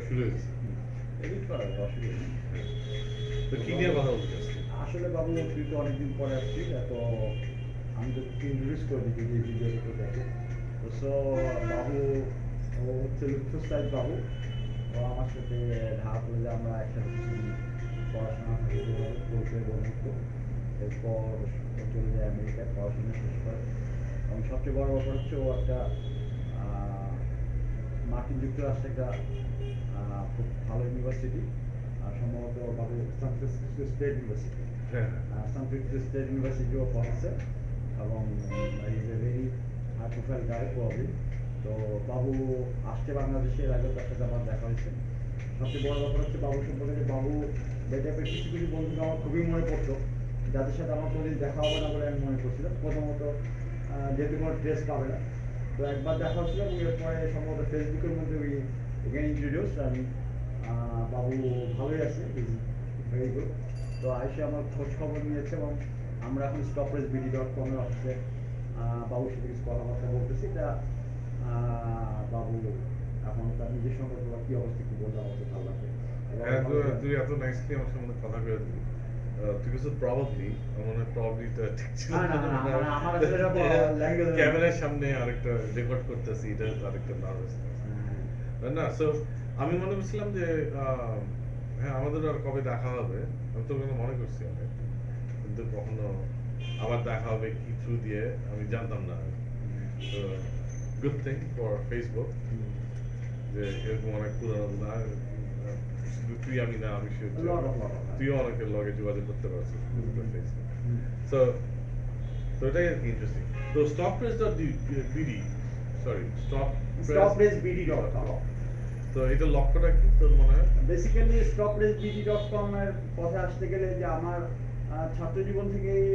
শুরু হয়েছে। এডিট করার অসুবিধা নেই। তো কি নিয়ে কথা বলতে চাচ্ছি? আসলে বাবু তুই তো অনেকদিন পরে আসছিস, তো আমি তো ইন্ট্রোডিউস করে দিই যদি এই ভিডিওটা তো দেখে। তো সো বাবু ও হচ্ছে লুৎফুস সাইদ বাবু। ও আমার সাথে ঢাকা কলেজে আমরা একসাথে কিছুদিন পড়াশোনা থেকে পরিচয় বন্ধুত্ব। এরপর ও চলে যায় আমেরিকায় পড়াশোনা শেষ করে, এবং সবচেয়ে বড় ব্যাপার হচ্ছে ও একটা আহ, মার্কিন যুক্তরাষ্ট্রে একটা খুব ভালো ইউনিভার্সিটি, সম্ভবত বাবু সান ফ্রান্সিসকো স্টেট ইউনিভার্সিটি, হ্যাঁ, সান ফ্রান্সিসকো স্টেট ইউনিভার্সিটিও পড়াচ্ছে, এবং is a very high profile guy probably. তো বাবু আসছে বাংলাদেশে, এর আগে তার সাথে আমার দেখা হয়েছে। সবচেয়ে বড় ব্যাপার হচ্ছে বাবু সম্পর্কে যে বাবু এই টাইপের কিছু কিছু বন্ধুকে আমার খুবই মনে পড়তো, যাদের সাথে আমার কোনোদিন দেখা হবে না বলে আমি মনে করছিলাম। প্রথমত যেহেতু কোনো ট্রেস পাবে না, তো একবার দেখা হচ্ছিল, এবং এরপরে সম্ভবত ফেসবুকের মধ্যে ওই এগেন ইন্ট্রোডিউস। আমি বাবু ভালোই আছে, ইজ ভেরি গুড। তো আইসে আমার খোঁজ খবর নিয়েছে, এবং আমরা এখন stoppressbd.com-এর অফিসে বাবুর সাথে কিছু কথাবার্তা বলতেছি। এটা বাবু এখন তার নিজের সম্পর্কে বা কি অবস্থা কি বললে আমাকে ভালো লাগবে। হ্যাঁ, তুই এত নাইসলি আমার সম্বন্ধে কথা করে দিলি। তুই কিছু প্রবাবলি, আমার মনে হয় প্রবাবলিটা ঠিক ছিল না না না, মানে আমার আসলে এটা ল্যাঙ্গুয়েজ ক্যামেরার সামনে আরেকটা রেকর্ড করতেছি, এটা আরেকটা নার্ভাসনেস না। সো আমি মনে করছিলাম যে হ্যাঁ আমাদের আর কবে দেখা হবে, আমি তো ওখানে মনে করছি অনেক, কিন্তু কখনো আবার দেখা হবে কি থ্রু দিয়ে আমি জানতাম না। তো গুড থিং ফর ফেসবুক যে এরকম অনেক পুরোনো না, শুধু তুই আমি না, আমি sure যে তুইও অনেকের লগে যোগাযোগ করতে পারছিস ফেসবুক। সো তো এটাই আর কি ইন্টারেস্টিং। তো stoppress.bd, সরি stoppressbd.com। তো এটা লক্ষ্যটা কি তোর মনে হয়? বেসিক্যালি stoppressbd.com এর কথা আসতে গেলে যে আমার ছাত্র জীবন থেকেই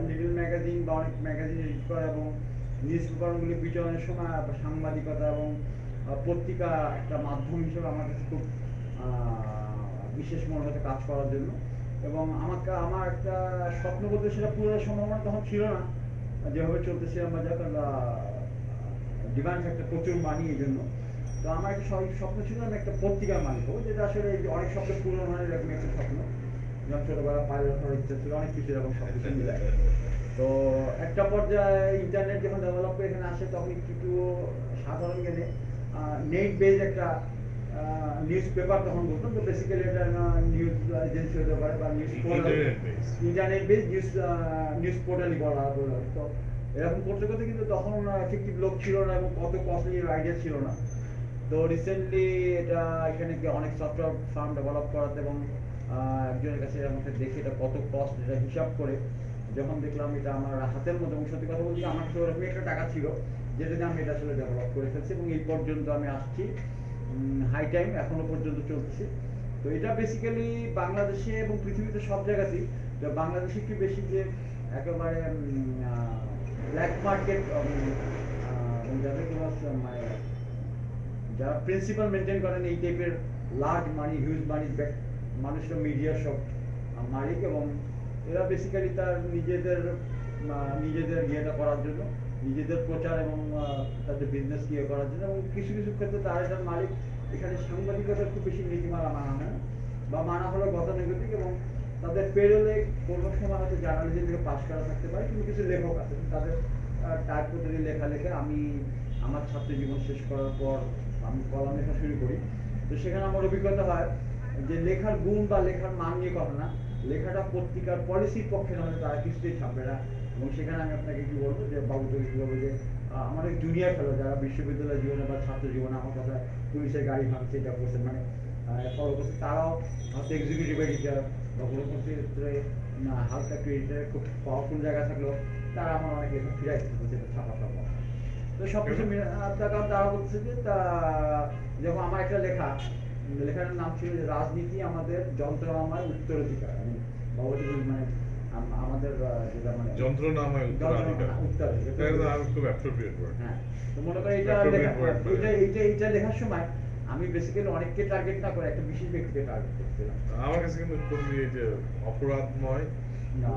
লিটল ম্যাগাজিন বা অনেক ম্যাগাজিন এডিট করা এবং নিউজ পেপারগুলি বিতরণের সময় সাংবাদিকতা এবং পত্রিকা একটা মাধ্যম হিসেবে আমার কাছে খুব বিশেষ মনে হতে কাজ করার জন্য। এবং আমার একটা স্বপ্ন বলতে সেটা পুরো সম্ভাবনা তখন ছিল না, যেভাবে চলতেছিলাম বা যাক ডিমান্ড একটা প্রচুর মানি এই জন্য। তো আমার একটা স্বপ্ন ছিল আমি একটা পত্রিকার মালিক হবো, যেটা আসলে এই যে অনেক স্বপ্ন পূরণ হয় এরকম একটা স্বপ্ন। যেমন ছোটবেলা পাইলট হওয়ার ইচ্ছা ছিল, অনেক কিছু এরকম সব কিছু মিলে। তো একটা পর্যায়ে ইন্টারনেট যখন ডেভেলপ করে এখানে আসে, তখন একটু সাধারণ জ্ঞানে নেট বেজ একটা নিউজ পেপার তখন বলতাম। তো বেসিক্যালি এটা নিউজ এজেন্সি হতে পারে বা news portal, internet base news পোর্টালই বলা বলা। তো এরকম করতে করতে কিন্তু তখন এফেক্টিভ লোক ছিল না এবং কত কস্টলি আইডিয়া ছিল না। তো রিসেন্টলি এটা এখানে গিয়ে অনেক সফটওয়্যার ফার্ম ডেভেলপ করাতে এবং একজনের কাছে আমাকে দেখে এটা কত কস্ট এটা হিসাব করে যখন দেখলাম এটা আমার হাতের মধ্যে, এবং সত্যি কথা বলতে আমার কাছে ওরকম একটা টাকা ছিল যেটা দিয়ে আমি এটা আসলে ডেভেলপ করে ফেলছি, এবং এই পর্যন্ত আমি আসছি। হাই টাইম এখনো পর্যন্ত চলতেছে। তো এটা বেসিক্যালি বাংলাদেশে এবং পৃথিবীতে সব জায়গাতেই, তো বাংলাদেশে একটু বেশি যে একেবারে ব্ল্যাক মার্কেট যাদের কোনো মানে যারা প্রিন্সিপাল মেনটেন করেন এই টাইপের লার্জ মানি হিউজ মানি মানুষরা মিডিয়ার সব মালিক, এবং এরা বেসিক্যালি তার নিজেদের ইয়েটা করার জন্য, নিজেদের প্রচার এবং তাদের বিজনেস ইয়ে করার জন্য, এবং কিছু কিছু ক্ষেত্রে তারা এটার মালিক। এখানে সাংবাদিকতার খুব বেশি নীতিমালা মানা হয় না, বা মানা হলো গতানুগতিক, এবং তাদের পেরোলে কোনো সময় হয়তো জার্নালিজম থেকে পাশ করা থাকতে পারে, কিন্তু কিছু লেখক আছে তাদের টাইপ পদ্ধতি লেখা লেখে। আমি আমার ছাত্র জীবন শেষ করার পর আমি কলম লেখা শুরু করি। তো সেখানে আমার অভিজ্ঞতা হয় যে লেখার গুণ বা লেখার মান নিয়ে কথা না, লেখাটা পত্রিকার পলিসির পক্ষে না হলে তারা কিছুতেই ছাপবে না। এবং সেখানে আমি আপনাকে কি বলবো যে বাবু তোকে কি বলবো যে আমাদের জুনিয়র ফেলো যারা বিশ্ববিদ্যালয় জীবনে বা ছাত্র জীবনে আমার কথা পুলিশের গাড়ি ভাঙছে এটা করছে মানে ফলো করছে, তারাও হয়তো এক্সিকিউটিভ এডিটর বা কোনো ক্ষেত্রে হালকা একটু এডিটার খুব পাওয়ারফুল জায়গা থাকলেও তারা আমার অনেক লেখা ফিরাই দিতে বলছে এটা ছাপা ছাপা। তো সব কিছু তার কারণ তারা বলছে যে যখন আমার একটা লেখার নাম ছিল যে রাজনীতি আমাদের যন্ত্রণাময় উত্তরাধিকার। আমি বাবুটি মানে আমাদের যেটা মানে যন্ত্রণাময় উত্তরাধিকার, উত্তরাধিকার। আমি খুব অ্যাপ্রোপ্রিয়েট ওয়ার্ড। হ্যাঁ, তো মনে করেন এইটা লেখার সময় আমি বেসিক্যালি অনেককে টার্গেট না করে একটা বিশেষ ব্যক্তিকে টার্গেট করছিলাম। আমার কাছে কিন্তু খুবই এই যে অপরাধময়, না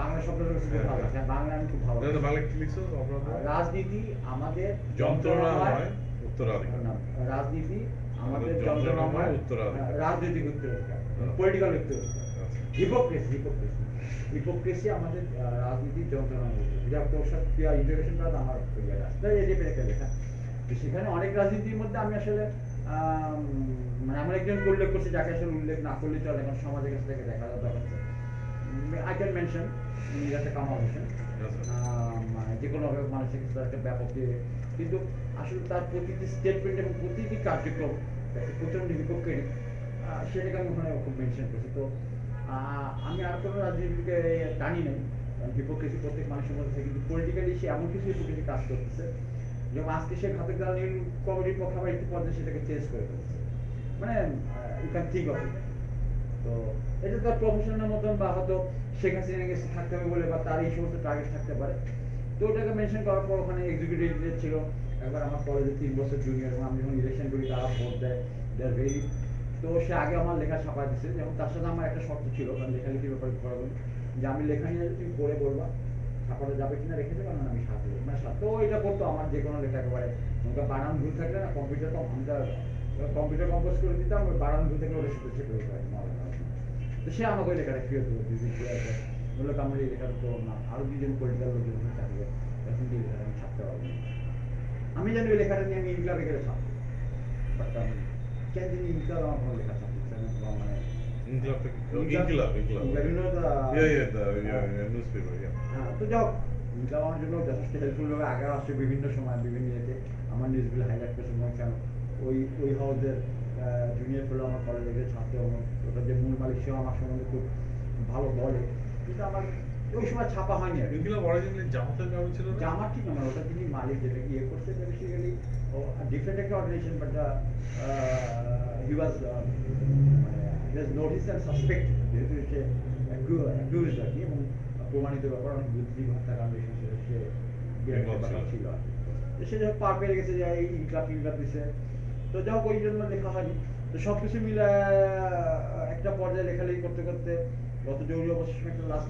বাংলা শব্দটা খুব ভালো লাগে, বাংলা আমি খুব ভালো বাংলা কি লিখছো? অপরাধময় রাজনীতি আমাদের যন্ত্রণাময় উত্তরাধিকার। না, রাজনীতি আমাদের আমাদের যন্ত্রণাময় যন্ত্রণাময় উত্তরাধিকার। রাজনৈতিক উত্তরাধিকার, হ্যাঁ। পলিটিক্যাল উত্তরাধিকার, আচ্ছা। হিপোক্রেসি আমাদের রাজনীতির যন্ত্রণাময় উত্তরাধিকার। যা তোর সাথে ইন্টারভিউশন করা আমার ইয়েটা আছে, তাই এই টাইপের একটা লেখা। তো সেখানে অনেক রাজনীতির মধ্যে আমি আসলে মানে এমন একজনকে উল্লেখ করছি যাকে আসলে উল্লেখ না করলে চলে, এখন সমাজের কাছে থেকে দেখা যাচ্ছে। I can mention Mirza Kamal Hossain, আচ্ছা। মানে যে কোনো মানুষের কাছে তার একটা ব্যাপক ইয়ে। কিন্তু আসলে তার প্রতিটি স্টেটমেন্ট এবং প্রতিটি কার্যক্রম একটা প্রচন্ড হিপোক্রেটিক, সেটাকে আমি ওখানে খুব মেনশন করছি। তো আমি আর কোনো রাজনীতিকে টানি নাই, কারণ হিপোক্রেসি প্রত্যেক মানুষের মধ্যে থাকে, কিন্তু পলিটিক্যালি সে এমন কিছু হিপোক্রেসি কাজ করতেছে যেমন আজকে সে ঘাতক দল নীল কমিটির পক্ষে আবার একটু পর্যায়ে সেটাকে চেঞ্জ করে ফেলছে, মানে you can think of it. তো এটা তার প্রফেশনের মতন, বা হয়তো শেখ হাসিনা গেছে থাকতে হবে বলে, বা তার এই সমস্ত টার্গেট থাকতে পারে। তো ওটাকে মেনশন করার পর ওখানে এক্সিকিউটিভ এডিটর ছিল একবার আমার কলেজে 3 বছর জুনিয়র, এবং আমি যখন ইলেকশন করি তারা ভোট দেয়, দে আর ভেরি। তো সে আগে আমার লেখা ছাপা দিচ্ছে, যেমন তার সাথে আমার একটা শর্ত ছিল, কারণ লেখালেখির ব্যাপারে করা যে আমি লেখা নিয়ে তুমি পড়ে বলবা ছাপাতে যাবে কিনা রেখে দেবে, কারণ আমি সাথে মানে তো এটা করতো আমার যে কোনো লেখা একেবারে, ওটা বানান ভুল থাকলে না কম্পিউটার আমি কম্পিউটার কম্পোজ করে দিতাম, ওই বানান ভুল থাকলে ওটা শুধু ছেপে দিতে হয়। তো সে আমাকে ওই লেখাটা ফিরে দেবো বললো আমার এই লেখাটা তো না, আরো 2 জন পলিটিক্যাল লোকজন থাকবে, এখন এই লেখাটা আমি ছাপতে পারবো না। আমি জানি ওই লেখাটা নিয়ে আমি ইনক্লাবে গেলে ছাপবো, বাট আমি কেন জানি ইনক্লাব আমার কোনো লেখা ছাপতে ইচ্ছা নেই, বা মানে ইনকিলাব থেকে ইনকিলাব, ইনকিলাব। you know the নিউজপেপার, হ্যাঁ। তো যাও, ইনকিলাব আমার জন্য যথেষ্ট হেল্পফুল হবে, আগে আসছে বিভিন্ন সময় বিভিন্ন ইয়েতে আমার নিউজগুলো হাইলাইট করছে, মনে কেন ওই হাউসের জুনিয়র ফেলো আমার কলেজে গিয়ে ছাত্র, ওটা যে মূল মালিক সেও আমার সম্বন্ধে খুব ভালো বলে, কিন্তু আমার ওই সময় ছাপা হয়নি আর কি। ইনকিলাব অরিজিনালি জামাতের কারণ ছিল না? জামাত ঠিক না, ওটা তিনি মালিক যেটা ইয়ে করছে, বেসিক্যালি ডিফারেন্ট একটা organisation, but he was notice and suspect, যেহেতু সে অ্যাকিউজড আর কি, এবং প্রমাণিত ব্যাপার অনেক বুদ্ধিজীবী হত্যাকাণ্ড সে ছিল আর কি। তো সে যখন পার পেয়ে গেছে যে এই ইনক্লাব দিছে, তো যাই হোক ওই জন্য লেখা হয়নি। তো সব কিছু মিলে একটা পর্যায়ে লেখালেখি করতে করতে গত জরুরি অবস্থা একটা লাস্ট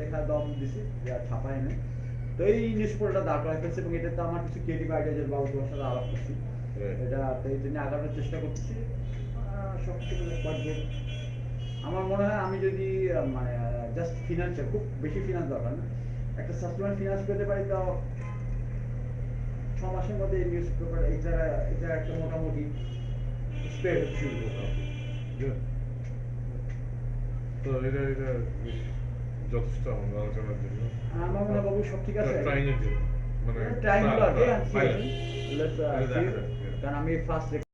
লেখা দম দিছি, যা ছাপায় নেই। তো এই নিউজ পোর্টালটা দাঁড় করাই ফেলছে, এবং এটাতে আমার কিছু ক্রিয়েটিভ আইডিয়া যে বাবু তোমার সাথে আলাপ করছি, এটা তো এই জন্য আগানোর চেষ্টা করতেছি। সব কিছু আমার মনে হয় আমি যদি মানে জাস্ট ফিনান্সিয়াল, খুব বেশি ফিনান্স দরকার না, একটা সাপ্লিমেন্ট ফিনান্স পেতে পারি, তো 6 মাসের মধ্যে এই নিউজ পেপার এটা একটা মোটামুটি স্প্রেড শুরু করতে হবে। তো এটা যথেষ্ট আমাদের আলোচনার জন্য। আমার মনে হয় বাবু সব ঠিক আছে, ট্রাইং এর জন্য, মানে ট্রাইং হলো আর কি, pilot। কারণ আমি ফার্স্ট